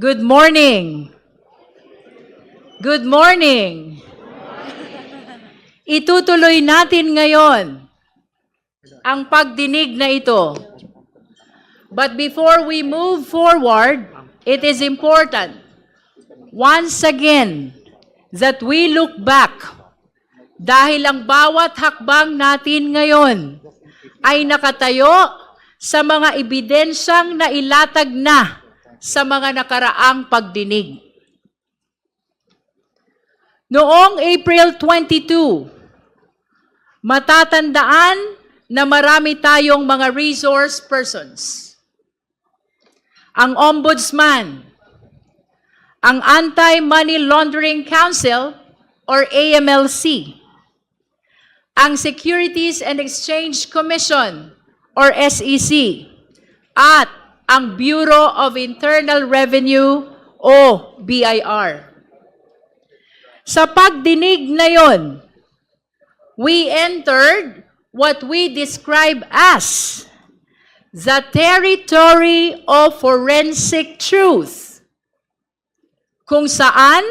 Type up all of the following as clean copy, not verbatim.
Good morning. Good morning. Itutuloy natin ngayon ang pagdinig na ito. But before we move forward, it is important, once again, that we look back. Dahil ang bawat hakbang natin ngayon ay nakatayo sa mga ebidensyang nailatag na sa mga nakaraang pagdinig. Noong April 22, matatandaan na marami tayong mga resource persons. Ang Ombudsman, ang Anti-Money Laundering Council or AMLC, ang Securities and Exchange Commission or SEC, at ang Bureau of Internal Revenue o BIR. Sa pagdinig na yon, we entered what we describe as the territory of forensic truth, kung saan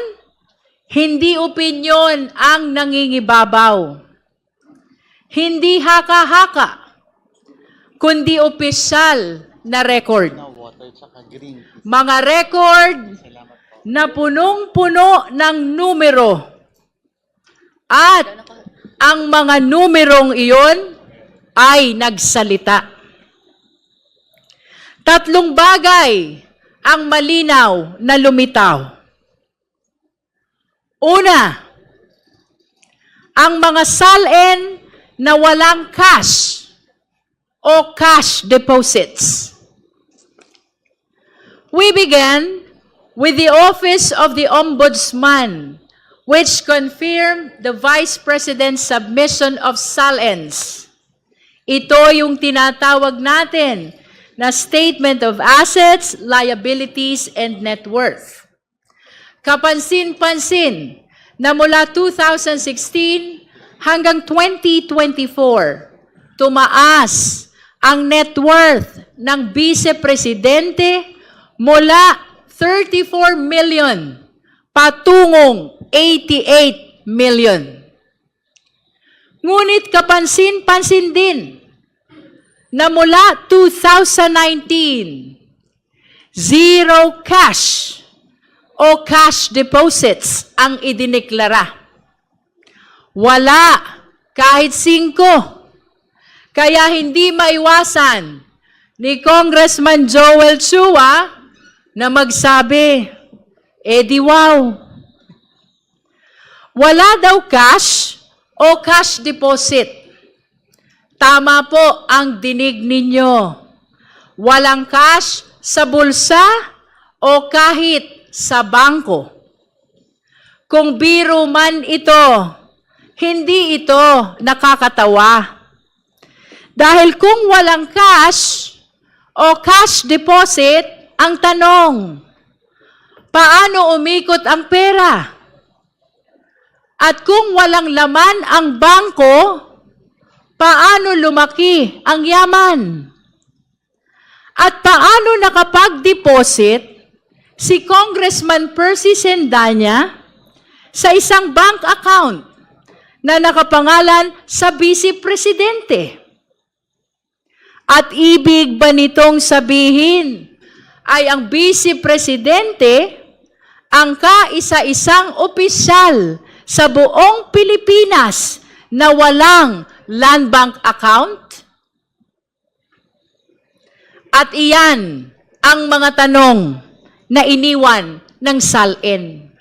hindi opinyon ang nangingibabaw, hindi haka-haka, kundi opisyal na record. Mga record na punong-puno ng numero. At ang mga numerong iyon ay nagsalita. Tatlong bagay ang malinaw na lumitaw. Una, ang mga salin na walang cash o cash deposits. We began with the Office of the Ombudsman, which confirmed the Vice President's submission of salins. Ito yung tinatawag natin na Statement of Assets, Liabilities, and Net Worth. Kapansin-pansin na mula 2016 hanggang 2024, tumaas ang net worth ng Vice Presidente mula 34 million patungong 88 million. Ngunit kapansin-pansin din na mula 2019, zero cash o cash deposits ang idineklara. Wala kahit 5. Kaya hindi maiwasan ni Congressman Joel Chua na magsabi, di wow. Wala daw cash o cash deposit. Tama po ang dinig ninyo. Walang cash sa bulsa o kahit sa bangko. Kung biro man ito, hindi ito nakakatawa. Dahil kung walang cash o cash deposit, ang tanong, paano umikot ang pera? At kung walang laman ang bangko, paano lumaki ang yaman? At paano nakapag-deposit si Congressman Percy Sendanya sa isang bank account na nakapangalan sa Vice Presidente? At ibig ba nitong sabihin ay ang Vice Presidente ang kaisa-isang opisyal sa buong Pilipinas na walang land bank account? At iyan ang mga tanong na iniwan ng SALN.